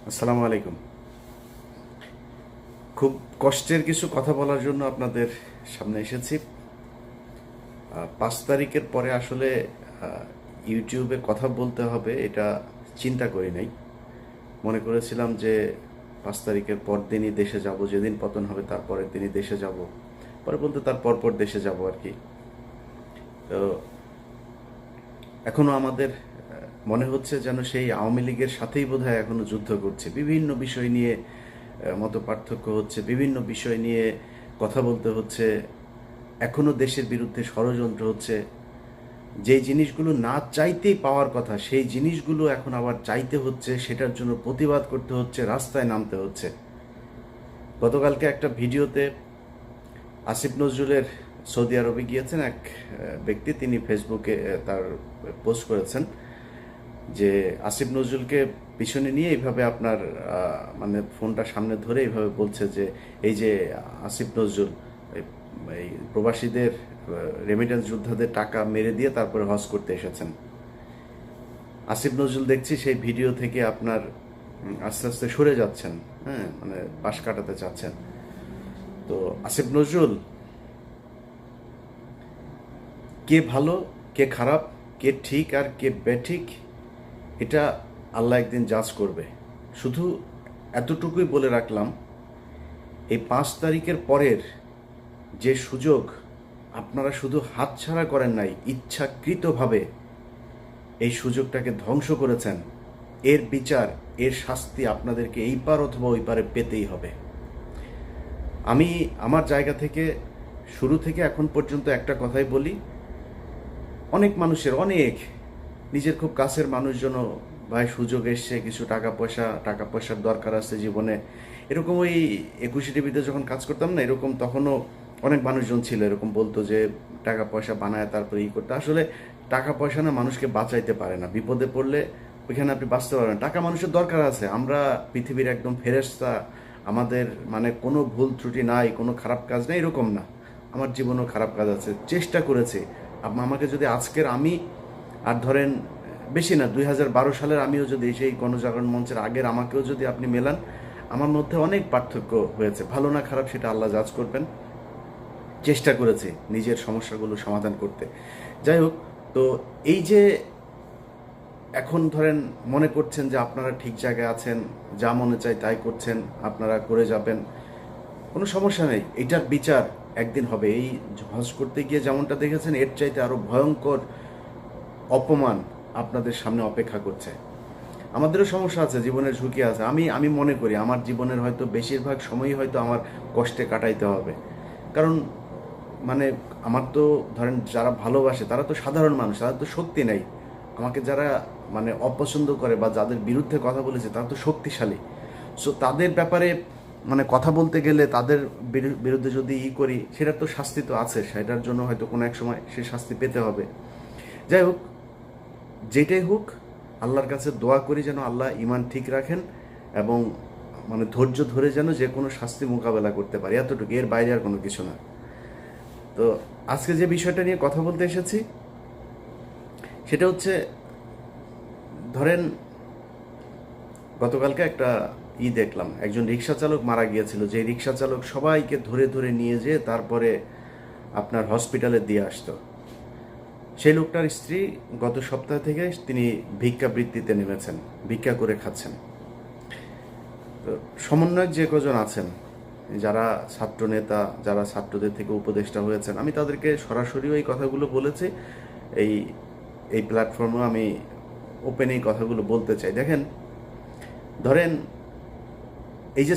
আসসালামু আলাইকুম। খুব কষ্টের কিছু কথা বলার জন্য আপনাদের সামনে এসেছি। 5 তারিখের পরে আসলে ইউটিউবে কথা বলতে হবে এটা চিন্তা করি নাই। মনে করেছিলাম যে 5 তারিখের পর দিনই দেশে যাব, যেদিন পতন হবে তার পরের দিনই দেশে যাব, পরে বলতে তার পরপর দেশে যাব আর কি। তো এখনো আমাদের মনে হচ্ছে যেন সেই আওয়ামী লীগের সাথেই বোধহয় এখনো যুদ্ধ করছে। বিভিন্ন বিষয় নিয়ে মত পার্থক্য হচ্ছে, বিভিন্ন বিষয় নিয়ে কথা বলতে হচ্ছে, এখনো দেশের বিরুদ্ধে ষড়যন্ত্র হচ্ছে। যেই জিনিসগুলো না চাইতেই পাওয়ার কথা সেই জিনিসগুলো এখন আবার চাইতে হচ্ছে, সেটার জন্য প্রতিবাদ করতে হচ্ছে, রাস্তায় নামতে হচ্ছে। গতকালকে একটা ভিডিওতে আসিফ নজরুলের সৌদি আরবে গিয়েছেন এক ব্যক্তি, তিনি ফেসবুকে তার পোস্ট করেছেন যে আসিফ নজরুলকে পিছনে নিয়ে এইভাবে আপনার মানে ফোনটা সামনে ধরে এইভাবে বলছে যে এই যে আসিফ নজরুল এই প্রবাসীদের রেমিটেন্স যোদ্ধাদের টাকা মেরে দিয়ে তারপরে হজ করতে এসেছেন। আসিফ নজরুল দেখছি সেই ভিডিও থেকে আপনার আস্তে আস্তে সরে যাচ্ছেন, হ্যাঁ, মানে পাশ কাটাতে চাচ্ছেন। তো আসিফ নজরুল কে ভালো কে খারাপ, কে ঠিক আর কে বেঠিক, এটা আল্লাহ একদিন জাজ করবে। শুধু এতটুকুই বলে রাখলাম, এই 5 তারিখের পরের যে সুযোগ আপনারা শুধু হাতছাড়া করেন নাই, ইচ্ছাকৃতভাবে এই সুযোগটাকে ধ্বংস করেছেন, এর বিচার, এর শাস্তি আপনাদেরকে এই পার অথবা ওই পারে পেতেই হবে। আমি আমার জায়গা থেকে শুরু থেকে এখন পর্যন্ত একটা কথাই বলি, অনেক মানুষের, অনেক নিজের খুব কাছের মানুষজনও ভাই সুযোগ এসছে, কিছু টাকা পয়সার দরকার আছে জীবনে, এরকম ওই 21 টিভিতে যখন কাজ করতাম না, এরকম তখনও অনেক মানুষজন ছিল এরকম বলতো যে টাকা পয়সা বানায় তারপরে করতে। আসলে টাকা পয়সা না মানুষকে বাঁচাইতে পারে না, বিপদে পড়লে ওইখানে আপনি বাঁচতে পারবেন। টাকা মানুষের দরকার আছে, আমরা পৃথিবীর একদম ফেরেশতা, আমাদের মানে কোনো ভুল ত্রুটি নাই, কোনো খারাপ কাজ নেই, এরকম না। আমার জীবনেও খারাপ কাজ আছে, চেষ্টা করেছি। আমাকে যদি আজকের আমি আর ধরেন বেশি না 2012 সালের আমিও যদি সেই গণজাগরণ মঞ্চের আগের আমাকেও যদি আপনি মেলান, আমার মধ্যে অনেক পার্থক্য হয়েছে। ভালো না খারাপ সেটা আল্লাহ জাজ করবেন। চেষ্টা করেছি নিজের সমস্যাগুলো সমাধান করতে। যাই হোক, তো এই যে এখন ধরেন মনে করছেন যে আপনারা ঠিক জায়গায় আছেন, যা মনে চায় তাই করছেন, আপনারা করে যাবেন, কোনো সমস্যা নেই। এটার বিচার একদিন হবে। এই হজ করতে গিয়ে যেমনটা দেখেছেন, এর চাইতে আরো ভয়ঙ্কর অপমান আপনাদের সামনে অপেক্ষা করছে। আমাদেরও সমস্যা আছে, জীবনের ঝুঁকি আছে। আমি মনে করি আমার জীবনের হয়তো বেশিরভাগ সময়ই হয়তো আমার কষ্টে কাটাইতে হবে। কারণ মানে আমার তো ধরেন যারা ভালোবাসে তারা তো সাধারণ মানুষ, তাদের তো শক্তি নেই। আমাকে যারা মানে অপছন্দ করে বা যাদের বিরুদ্ধে কথা বলেছে তারা তো শক্তিশালী। সো তাদের ব্যাপারে মানে কথা বলতে গেলে, তাদের বিরুদ্ধে যদি করি, সেটার তো শাস্তি তো আছে, সেটার জন্য হয়তো কোনো এক সময় সে শাস্তি পেতে হবে। যাই হোক, যেটাই হোক, আল্লাহর কাছে দোয়া করি যেন আল্লাহ ইমান ঠিক রাখেন এবং মানে ধৈর্য ধরে যেন যে কোনো শাস্তি মোকাবেলা করতে পারি, এতটুকু, এর বাইরে আর কোনো কিছু না। তো আজকে যে বিষয়টা নিয়ে কথা বলতে এসেছি সেটা হচ্ছে, ধরেন গতকালকে একটা দেখলাম, একজন রিক্সা চালক মারা গিয়েছিল, যে রিক্সা চালক সবাইকে ধরে ধরে নিয়ে যেয়ে তারপরে আপনার হসপিটালে দিয়ে আসতো। সেই লোকটার স্ত্রী গত সপ্তাহ থেকে তিনি ভিক্ষাবৃত্তিতে নেমেছেন, ভিক্ষা করে খাচ্ছেন। তো সমন্বয়ক যে কজন আছেন, যারা ছাত্র নেতা, যারা ছাত্রদের থেকে উপদেষ্টা হয়েছেন, আমি তাদেরকে সরাসরিও এই কথাগুলো বলেছি। এই এই প্ল্যাটফর্মেও আমি ওপেন এই কথাগুলো বলতে চাই। দেখেন, ধরেন এই যে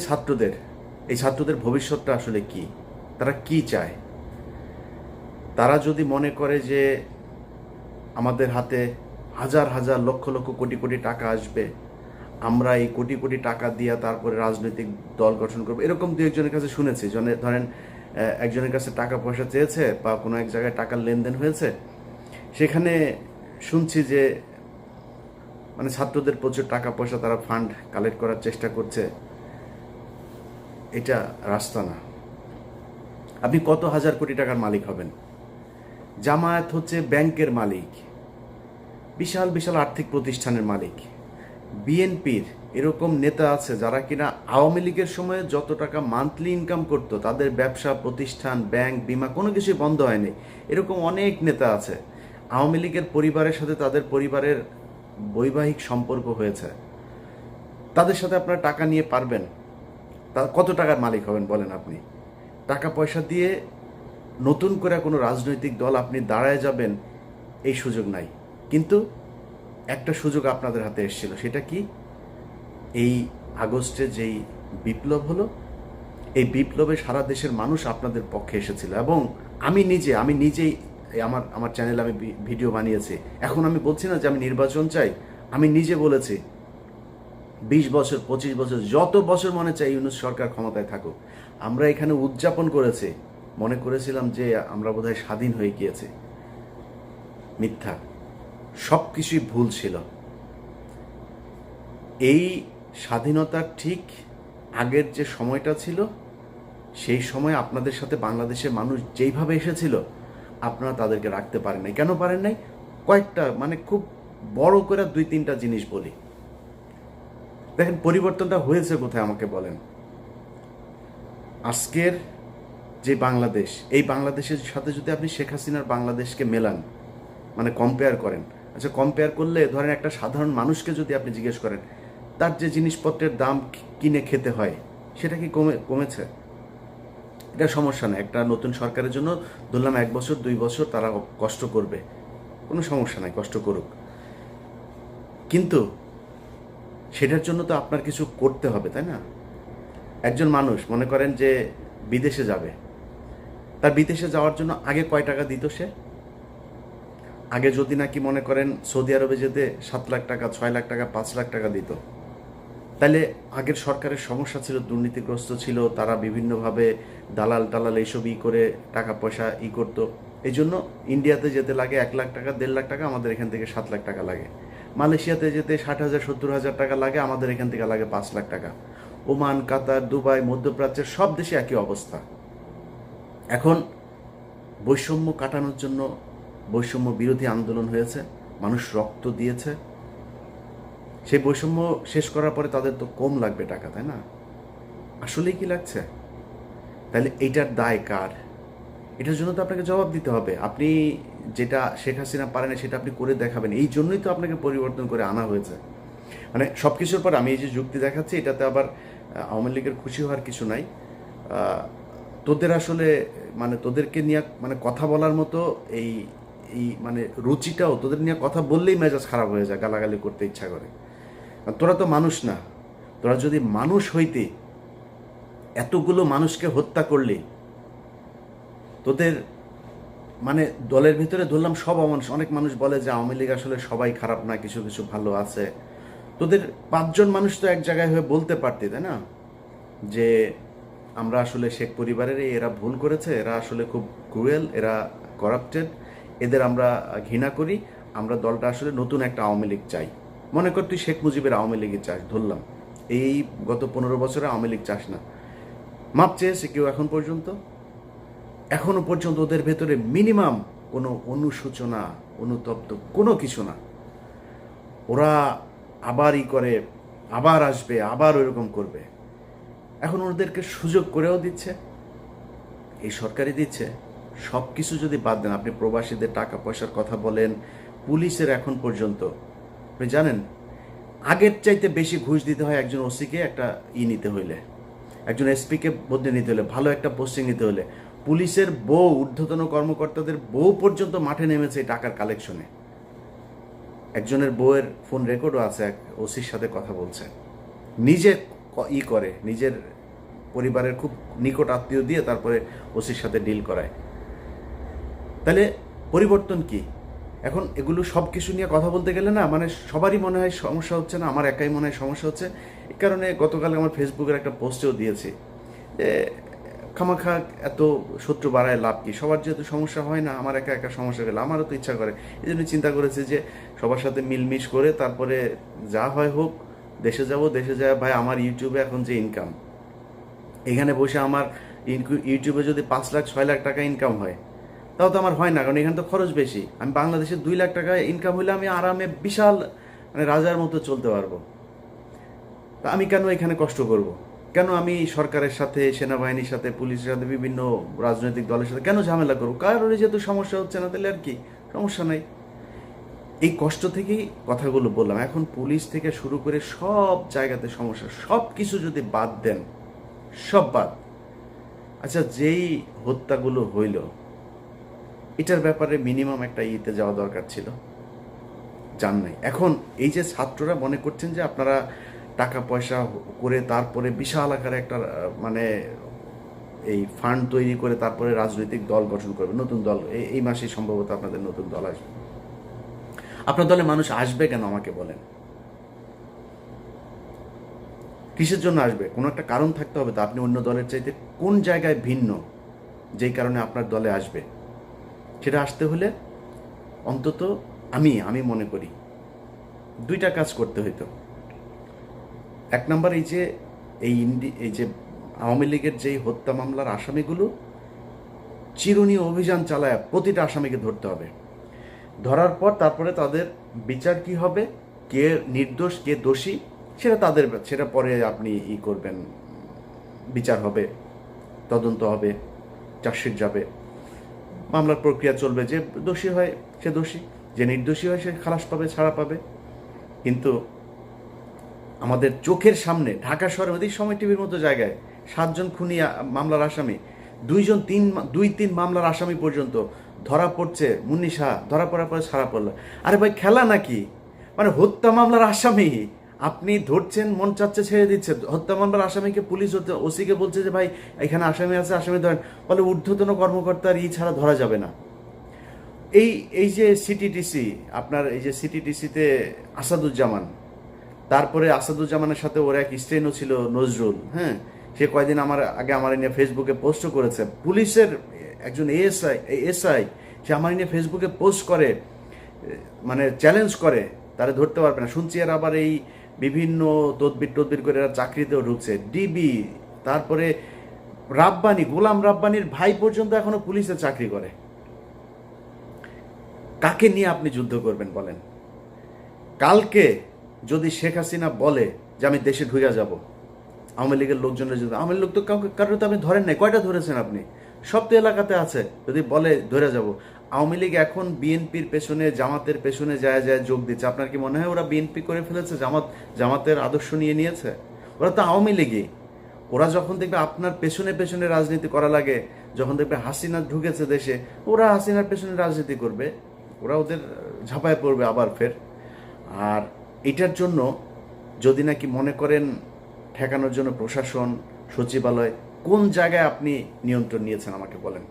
এই ছাত্রদের ভবিষ্যৎটা আসলে কি, তারা কি চায়? তারা যদি মনে করে যে আমাদের হাতে হাজার হাজার লক্ষ লক্ষ কোটি কোটি টাকা আসবে, আমরা এই কোটি কোটি টাকা দিয়ে তারপরে রাজনৈতিক দল গঠন করবো, এরকম দু একজনের কাছে শুনেছি। ধরেন একজনের কাছে টাকা পয়সা চেয়েছে বা কোনো এক জায়গায় টাকার লেনদেন হয়েছে, সেখানে শুনছি যে মানে ছাত্রদের প্রচুর টাকা পয়সা, তারা ফান্ড কালেক্ট করার চেষ্টা করছে। এটা রাস্তা না। আপনি কত হাজার কোটি টাকার মালিক হবেন? জামায়াত হচ্ছে ব্যাংকের মালিক, বিশাল বিশাল আর্থিক প্রতিষ্ঠানের মালিক। বিএনপির এরকম নেতা আছে যারা কিনা আওয়ামী লীগের সময়ে যত টাকা মান্থলি ইনকাম করতো, তাদের ব্যবসা প্রতিষ্ঠান, ব্যাংক, বিমা কোনো কিছুই বন্ধ হয়নি। এরকম অনেক নেতা আছে। আওয়ামী লীগের পরিবারের সাথে তাদের পরিবারের বৈবাহিক সম্পর্ক হয়েছে। তাদের সাথে আপনারা টাকা নিয়ে পারবেন? তা কত টাকার মালিক হবেন বলেন আপনি? টাকা পয়সা দিয়ে নতুন করে কোনো রাজনৈতিক দল আপনি দাঁড়ায় যাবেন, এই সুযোগ নাই। কিন্তু একটা সুযোগ আপনাদের হাতে এসেছিল, সেটা কি? এই আগস্টে যেই বিপ্লব হলো, এই বিপ্লবে সারা দেশের মানুষ আপনাদের পক্ষে এসেছিল। এবং আমি নিজেই আমার চ্যানেলে আমি ভিডিও বানিয়েছি। এখন আমি বলছি না যে আমি নির্বাচন চাই, আমি নিজে বলেছি 20 বছর 25 বছর যত বছর মনে চাই ইউনূস সরকার ক্ষমতায় থাকুক। আমরা এখানে উদযাপন করেছি, মনে করেছিলাম যে আমরা বোধহয় স্বাধীন হয়ে গিয়েছি। মিথ্যা, সব কিছুই ভুল ছিল। এই স্বাধীনতার ঠিক আগের যে সময়টা ছিল, সেই সময় আপনাদের সাথে বাংলাদেশের মানুষ যেইভাবে এসেছিল, আপনারা তাদেরকে রাখতে পারেন নাই। কেন পারেন নাই? কয়েকটা, মানে খুব বড় করে 2-3টা জিনিস বলি। দেখেন পরিবর্তনটা হয়েছে কোথায় আমাকে বলেন। আজকের যে বাংলাদেশ, এই বাংলাদেশের সাথে যদি আপনি শেখ হাসিনার বাংলাদেশকে মেলান, মানে কম্পেয়ার করেন, আচ্ছা কম্পেয়ার করলে ধরেন একটা সাধারণ মানুষকে যদি আপনি জিজ্ঞেস করেন তার যে জিনিসপত্রের দাম কিনে খেতে হয়, সেটা কি কমেছে? এটা সমস্যা না। একটা নতুন সরকারের জন্য ধরলাম 1 বছর 2 বছর তারা কষ্ট করবে, কোনো সমস্যা নাই, কষ্ট করুক। কিন্তু সেটার জন্য তো আপনার কিছু করতে হবে, তাই না? একজন মানুষ মনে করেন যে বিদেশে যাবে, তার বিদেশে যাওয়ার জন্য আগে কয় টাকা দিত সে? আগে যদি নাকি মনে করেন সৌদি আরবে যেতে 7 লাখ টাকা, 6 লাখ টাকা, 5 লাখ টাকা দিত, তাহলে আগের সরকারের সমস্যা ছিল, দুর্নীতিগ্রস্ত ছিল, তারা বিভিন্নভাবে দালাল এইসব করে টাকা পয়সা করতো। এই জন্য ইন্ডিয়াতে যেতে লাগে 1 লাখ টাকা, 1.5 লাখ টাকা, আমাদের এখান থেকে 7 লাখ টাকা লাগে। মালয়েশিয়াতে যেতে 60,000 70,000 টাকা লাগে, আমাদের এখান থেকে লাগে 5 লাখ টাকা। ওমান, কাতার, দুবাই, মধ্যপ্রাচ্যের সব দেশে একই অবস্থা। এখন বৈষম্য কাটানোর জন্য বৈষম্য বিরোধী আন্দোলন হয়েছে, মানুষ রক্ত দিয়েছে। সেই বৈষম্য শেষ করার পরে তাদের তো কম লাগবে টাকা, তাই না? আসলেই কি লাগছে? তাহলে এইটার দায় কার? এটার জন্য তো আপনাকে জবাব দিতে হবে। আপনি যেটা শেখ হাসিনা পারে না সেটা আপনি করে দেখাবেন। এই জন্যই তো আপনাকে পরিবর্তন করে আনা হয়েছে। মানে সব কিছুর পর আমি এই যে যুক্তি দেখাচ্ছি, এটাতে আবার আওয়ামী লীগের খুশি হওয়ার কিছু নাই। তোদের আসলে মানে তোদেরকে নিয়ে মানে কথা বলার মতো এই এই মানে রুচিটাও, তোদের নিয়ে কথা বললেই মেজাজ খারাপ হয়ে যায়, গালাগালি করতে ইচ্ছা করে। তোরা তো মানুষ না। তোরা যদি মানুষ হইতে এতগুলো মানুষকে হত্যা করলি, তোদের মানে দলের ভিতরে ধরলাম সব অমানুষ। অনেক মানুষ বলে যে আওয়ামী লীগ আসলে সবাই খারাপ না, কিছু কিছু ভালো আছে। তোদের 5 জন মানুষ তো এক জায়গায় হয়ে বলতে পারতি, তাই না, যে আমরা আসলে শেখ পরিবারের এরা ভুল করেছে, এরা আসলে খুব ক্রুয়েল, এরা করাপ্টেড, এদের আমরা ঘৃণা করি, আমরা দলটা আসলে নতুন একটা আওয়ামী লীগ চাই। মনে কর তুই শেখ মুজিবের আওয়ামী লীগের চাস, ধরলাম এই গত 15 বছরে আওয়ামী লীগ চাস না, মাপ চেয়েছে কেউ এখনো পর্যন্ত ওদের ভেতরে মিনিমাম কোনো অনুশোচনা, অনুতপ্ত কোনো কিছু না। ওরা আবার করে, আবার আসবে, আবার ওইরকম করবে। এখন ওদেরকে সুযোগ করেও দিচ্ছে, এই সরকারই দিচ্ছে। সব কিছু যদি বাদ দেন, আপনি প্রবাসীদের টাকা পয়সার কথা বলেন, পুলিশের এখন পর্যন্ত আপনি জানেন আগের চাইতে বেশি ঘুষ দিতে হয় একজন ওসিকে একটা নিতে হইলে, একজন এসপিকে বদলে নিতে হলে, ভালো একটা পোস্টিং নিতে হলে। পুলিশের বউ, ঊর্ধ্বতন কর্মকর্তাদের বউ পর্যন্ত মাঠে নেমেছে এই টাকার কালেকশনে। একজনের বউয়ের ফোন রেকর্ডও আছে, এক ওসির সাথে কথা বলছে, নিজে করে, নিজের পরিবারের খুব নিকট আত্মীয় দিয়ে তারপরে ওসির সাথে ডিল করায়। তাহলে পরিবর্তন কি? এখন এগুলো সব কিছু নিয়ে কথা বলতে গেলে না, মানে সবারই মনে হয় সমস্যা হচ্ছে না, আমার একাই মনে হয় সমস্যা হচ্ছে। এই কারণে গতকাল আমার ফেসবুকের একটা পোস্টেও দিয়েছি যে খামাখা এত শত্রু বাড়ায় লাভ কি? সবার যেহেতু সমস্যা হয় না, আমার একা একা সমস্যা গেলে আমারও তো ইচ্ছা করে। এই জন্য চিন্তা করেছি যে সবার সাথে মিলমিশ করে তারপরে যা হয় হোক, দেশে যাব, দেশে যায় ভাই আমার ইউটিউবে এখন যে ইনকাম, এখানে বসে আমার ইউটিউবে যদি 5 লাখ 6 লাখ টাকা ইনকাম হয়, তাও তো আমার হয় না, কারণ এখানে তো খরচ বেশি। আমি বাংলাদেশে 2 লাখ টাকা ইনকাম হলে আমি আরামে বিশাল মানে রাজার মতো চলতে পারবো। তা আমি কেন এখানে কষ্ট করব? কেন আমি সরকারের সাথে, সেনাবাহিনীর সাথে, পুলিশের সাথে, বিভিন্ন রাজনৈতিক দলের সাথে কেন ঝামেলা করবো? কারোর যেহেতু সমস্যা হচ্ছে না, তাহলে আর কি, সমস্যা নাই। এই কষ্ট থেকেই কথাগুলো বললাম। এখন পুলিশ থেকে শুরু করে সব জায়গাতে সমস্যা, সব কিছু যদি বাদ দেন, সব বাদ, আচ্ছা যেই হত্যাগুলো হইল এটার ব্যাপারে মিনিমাম একটা ইতে যাওয়া দরকার ছিল, জান নাই। এখন এই যে ছাত্ররা মনে করছেন যে আপনারা টাকা পয়সা করে তারপরে বিশাল আকারে একটা মানে এই ফান্ড তৈরি করে তারপরে রাজনৈতিক দল গঠন করবে, নতুন দল। এই মাসেই সম্ভবত আপনাদের নতুন দল আসবে। আপনার দলে মানুষ আসবে কেন আমাকে বলেন? কিসের জন্য আসবে? কোনো একটা কারণ থাকতে হবে তো। আপনি অন্য দলের চাইতে কোন জায়গায় ভিন্ন, যেই কারণে আপনার দলে আসবে? সেটা আসতে হলে অন্তত আমি মনে করি দুইটা কাজ করতে হইতো। এক নম্বর, এই যে আওয়ামী লীগের যেই হত্যা মামলার আসামিগুলো, চিরুনি অভিযান চালায় প্রতিটা আসামিকে ধরতে হবে। ধরার পর তারপরে তাদের বিচার কি হবে, কে নির্দোষ কে দোষী, সেটা পরে আপনি করবেন, বিচার হবে, তদন্ত হবে, চার্জশিট যাবে, মামলার প্রক্রিয়া চলবে। যে দোষী হয় সে দোষী, যে নির্দোষী হয় সে খালাস পাবে, ছাড়া পাবে। কিন্তু আমাদের চোখের সামনে ঢাকা শহরের ওই সময় টিভির মতো জায়গায় 7 জন খুনি মামলার আসামি, 2-3 মামলার আসামি পর্যন্ত ধরা পড়ছে। মুন্নি শাহ ধরা পড়ার পরে ছাড়া পড়লো। আরে ভাই, খেলা নাকি? মানে হত্যা মামলার আসামি আপনি ধরছেন, মন চাচ্ছে ছেড়ে দিচ্ছে। হত্যা মামলার আসামিকে পুলিশ ওসিকে বলছে যে ভাই এখানে আসামি আছে, আসামি ধরেন। বলে ঊর্ধ্বতন কর্মকর্তার ছাড়া ধরা যাবে না। এই যে সিটিটিসি, আপনার এই যে সিটিটিসিতে আসাদুজ্জামান, তারপরে আসাদুজ্জামানের সাথে ওর এক স্ট্রেনও ছিল নজরুল, হ্যাঁ, সে কয়দিন আমার নিয়ে ফেসবুকে পোস্টও করেছে। পুলিশের একজন এসআই সে আমার নিয়ে ফেসবুকে পোস্ট করে, মানে চ্যালেঞ্জ করে, তারা ধরতে পারবে না। শুনছি আর আবার এই বিভিন্ন তদবির করে এরা চাকরিতেও ঢুকছে। ডিবি, তারপরে গোলাম রাব্বানির ভাই পর্যন্ত এখনো পুলিশে চাকরি করে। কাকে নিয়ে আপনি যুদ্ধ করবেন বলেন? কালকে যদি শেখ হাসিনা বলে যে আমি দেশে ঢুকে যাব, আওয়ামী লীগের লোকজনের যদি, আওয়ামী লোক তো কারোর তো আপনি ধরেন নাই, কয়টা ধরেছেন আপনি? সব তো এলাকাতে আছে। যদি বলে ধরে যাব, আওয়ামী লীগ এখন বিএনপির পেছনে, জামাতের পেছনে যায় যোগ দিচ্ছে। আপনার কি মনে হয় ওরা বিএনপি করে ফেলেছে, জামাতের আদর্শ নিয়েছে? ওরা তো আওয়ামী লীগই। ওরা যখন দেখবে আপনার পেছনে পেছনে রাজনীতি করা লাগে, যখন দেখবে হাসিনা ঢুকেছে দেশে, ওরা হাসিনার পেছনে রাজনীতি করবে, ওরা ওদের ঝাঁপায় পড়বে আবার ফের। আর এটার জন্য যদি নাকি মনে করেন ঠেকানোর জন্য প্রশাসন, সচিবালয়, কোন জায়গায় আপনি নিয়ন্ত্রণ নিয়েছেন আমাকে বলেন?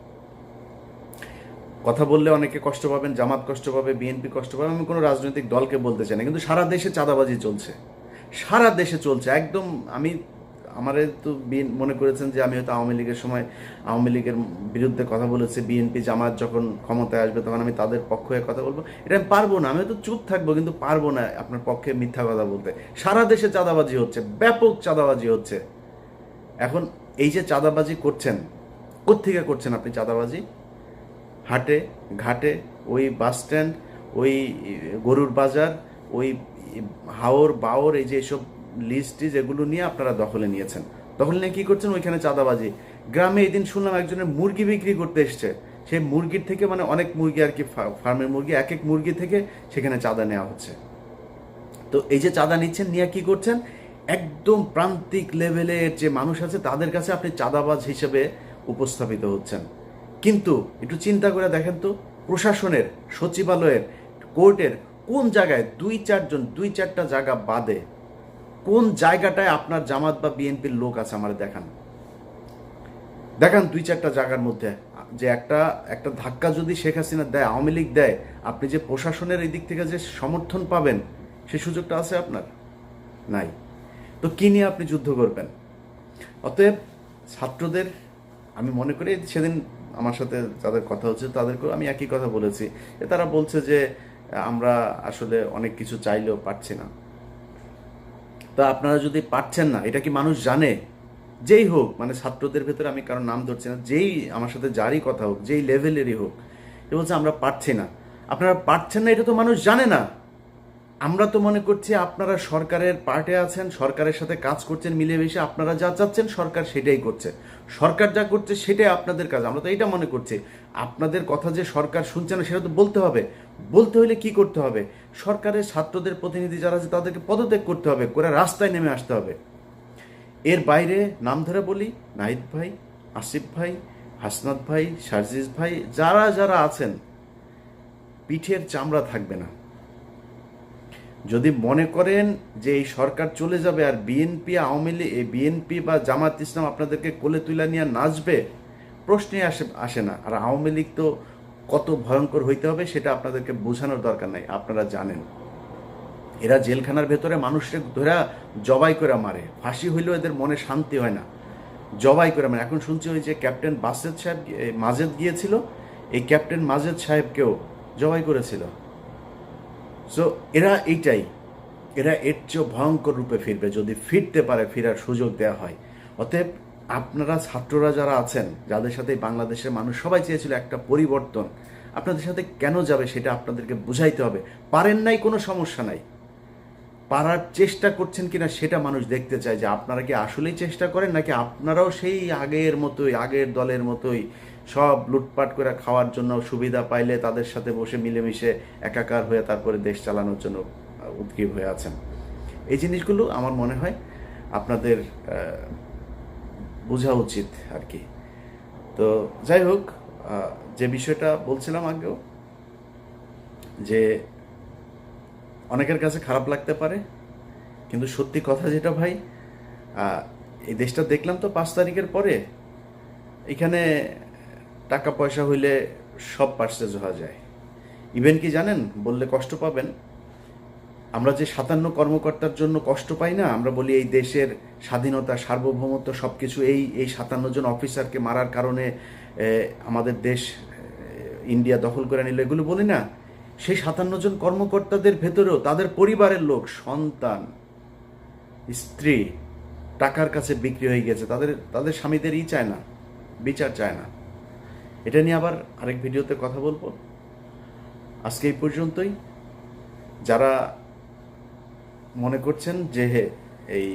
কথা বললে অনেকে কষ্ট পাবেন, জামাত কষ্ট পাবে, বিএনপি কষ্ট পাবে, আমি কোনো রাজনৈতিক দলকে বলতে চাই না, কিন্তু সারা দেশে চাঁদাবাজি চলছে, সারা দেশে চলছে একদম। আমারে তো মনে করেছেন যে আমি হয়তো আওয়ামী লীগের সময় আওয়ামী লীগের বিরুদ্ধে কথা বলেছি, বিএনপি জামাত যখন ক্ষমতায় আসবে তখন আমি তাদের পক্ষ হয়ে কথা বলবো, এটা আমি পারবো না। আমি হয়তো চুপ থাকবো, কিন্তু পারবো না আপনার পক্ষে মিথ্যা কথা বলতে। সারা দেশে চাঁদাবাজি হচ্ছে, ব্যাপক চাঁদাবাজি হচ্ছে। এখন এই যে চাঁদাবাজি করছেন, কোত্থেকে করছেন আপনি চাঁদাবাজি? হাটে ঘাটে, ওই বাস স্ট্যান্ড, ওই গরুর বাজার, ওই হাওর বাওর, এই যে এসব লিস্ট এগুলো নিয়ে আপনারা দখলে নিয়েছেন। দখলে নিয়ে কী করছেন? ওইখানে চাঁদাবাজি। গ্রামে এদিন শুনলাম একজনের মুরগি বিক্রি করতে এসছে, সেই মুরগির থেকে, মানে অনেক মুরগি আর কি, ফার্মের মুরগি, এক মুরগি থেকে সেখানে চাঁদা নেওয়া হচ্ছে। তো এই যে চাঁদা নিচ্ছেন, নিয়ে কী করছেন? একদম প্রান্তিক লেভেলের যে মানুষ আছে তাদের কাছে আপনি চাঁদাবাজ হিসেবে উপস্থাপিত হচ্ছেন। কিন্তু একটু চিন্তা করে দেখেন তো, প্রশাসনের, সচিবালয়ের, কোর্টের কোন জায়গায় 2-4টা জায়গা বাদে কোন জায়গাটায় আপনার জামাত বা বিএনপির লোক আছে? আমার দেখান 2-4টা জায়গার মধ্যে যে একটা ধাক্কা যদি শেখ হাসিনা দেয়, আওয়ামী লীগ দেয়, আপনি যে প্রশাসনের এই দিক থেকে যে সমর্থন পাবেন, সেই সুযোগটা আছে আপনার? নাই। তো কি নিয়ে আপনি যুদ্ধ করবেন? অতএব ছাত্রদের আমি মনে করি, সেদিন আমার সাথে যাদের কথা হচ্ছে তাদেরকেও আমি একই কথা বলেছি, তারা বলছে যে আমরা আসলে অনেক কিছু চাইলেও পারছি না। তা আপনারা যদি পারছেন না, এটা কি মানুষ জানে? যেই হোক, মানে ছাত্রদের ভেতরে আমি কারণ নাম ধরছি না, যেই আমার সাথে যারই কথা হোক, যেই লেভেলেরই হোক, সে বলছে আমরা পারছি না। আপনারা পারছেন না, এটা তো মানুষ জানে না। আমরা তো মনে করছি আপনারা সরকারের পার্টে আছেন, সরকারের সাথে কাজ করছেন মিলেমিশে, আপনারা যা চাচ্ছেন সরকার সেটাই করছে, সরকার যা করছে সেটাই আপনাদের কাজ। আমরা তো এটা মনে করছি আপনাদের কথা যে সরকার শুনছে না সেটা তো বলতে হবে। বলতে হলে কি করতে হবে? সরকারের ছাত্রদের প্রতিনিধি যারা আছে তাদেরকে পদত্যাগ করতে হবে, করে রাস্তায় নেমে আসতে হবে। এর বাইরে নাম ধরে বলি, নাহিদ ভাই, আসিফ ভাই, হাসনাত ভাই, সার্জিস ভাই, যারা যারা আছেন, পিঠের চামড়া থাকবে না। যদি মনে করেন যে এই সরকার চলে যাবে আর বিএনপি আওয়ামী লীগ, বিএনপি বা জামাত ইসলাম আপনাদেরকে কোলে তুলে নিয়ে নাচবে, প্রশ্নই আসে না। আর আওয়ামী লীগ তো কত ভয়ঙ্কর হইতে হবে সেটা আপনাদেরকে বোঝানোর দরকার নাই, আপনারা জানেন। এরা জেলখানার ভেতরে মানুষকে ধরা জবাই করে মারে, ফাঁসি হইলেও এদের মনে শান্তি হয় না, জবাই করে মারে। এখন শুনছি ওই যে ক্যাপ্টেন বাসেদ সাহেব মাজেদ গিয়েছিল, এই ক্যাপ্টেন মাজেদ সাহেবকেও জবাই করেছিল। সো এরা এইটাই, এরা এর চেয়েও ভয়ঙ্কর রূপে ফিরবে যদি ফিরতে পারে, ফেরার সুযোগ দেওয়া হয়। অতএব আপনারা ছাত্ররা যারা আছেন, যাদের সাথে বাংলাদেশের মানুষ সবাই চেয়েছিল একটা পরিবর্তন, আপনাদের সাথে কেন যাবে সেটা আপনাদেরকে বুঝাইতে হবে। পারেন নাই কোনো সমস্যা নাই, পারার চেষ্টা করছেন কিনা সেটা মানুষ দেখতে চায়, যে আপনারা কি আসলেই চেষ্টা করেন নাকি আপনারাও সেই আগের মতোই, আগের দলের মতোই সব লুটপাট করে খাওয়ার জন্য, সুবিধা পাইলে তাদের সাথে বসে মিলেমিশে একাকার হয়ে তারপরে দেশ চালানোর জন্য উদ্গ্রীব হয়ে আছেন। এই জিনিসগুলো আমার মনে হয় আপনাদের বোঝা উচিত আর কি। তো যাই হোক, যে বিষয়টা বলছিলাম আগেও, যে অনেকের কাছে খারাপ লাগতে পারে, কিন্তু সত্যি কথা যেটা ভাই, এই দেশটা দেখলাম তো 5 তারিখের পরে, এখানে টাকা পয়সা হইলে সব পার্সেজ হওয়া যায়। ইভেন কি জানেন, বললে কষ্ট পাবেন, আমরা যে 57 কর্মকর্তার জন্য কষ্ট পাই না, আমরা বলি এই দেশের স্বাধীনতা, সার্বভৌমত্ব সব কিছু এই 57 জন অফিসারকে মারার কারণে আমাদের দেশ ইন্ডিয়া দখল করে নিল, এগুলো বলি না। সেই 57 জন কর্মকর্তাদের ভেতরেও তাদের পরিবারের লোক, সন্তান, স্ত্রী টাকার কাছে বিক্রি হয়ে গেছে, তাদের স্বামীদেরই চায় না, বিচার চায় না। এটা নিয়ে আবার আরেক ভিডিওতে কথা বলবো। আজকে এই পর্যন্তই। যারা মনে করছেন যে এই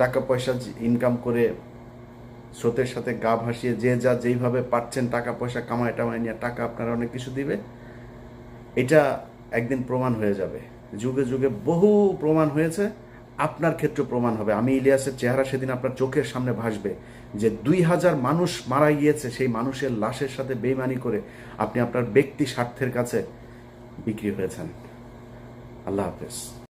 টাকা পয়সা ইনকাম করে স্রোতের সাথে গা ভাসিয়ে যে যা যেইভাবে পাচ্ছেন টাকা পয়সা কামায় টামায় নিয়ে টাকা আপনারা অনেক কিছু দিবে, এটা একদিন প্রমাণ হয়ে যাবে। যুগে যুগে বহু প্রমাণ হয়েছে, আপনার ক্ষেত্রে প্রমাণ হবে। আমি ইলিয়াসের চেহারা সেদিন আপনার চোখের সামনে ভাসবে, যে 2000 মানুষ মারা গিয়েছে, সেই মানুষের লাশের সাথে বেইমানি করে আপনি আপনার ব্যক্তি স্বার্থের কাছে বিক্রি হয়েছেন। আল্লাহ হাফেজ।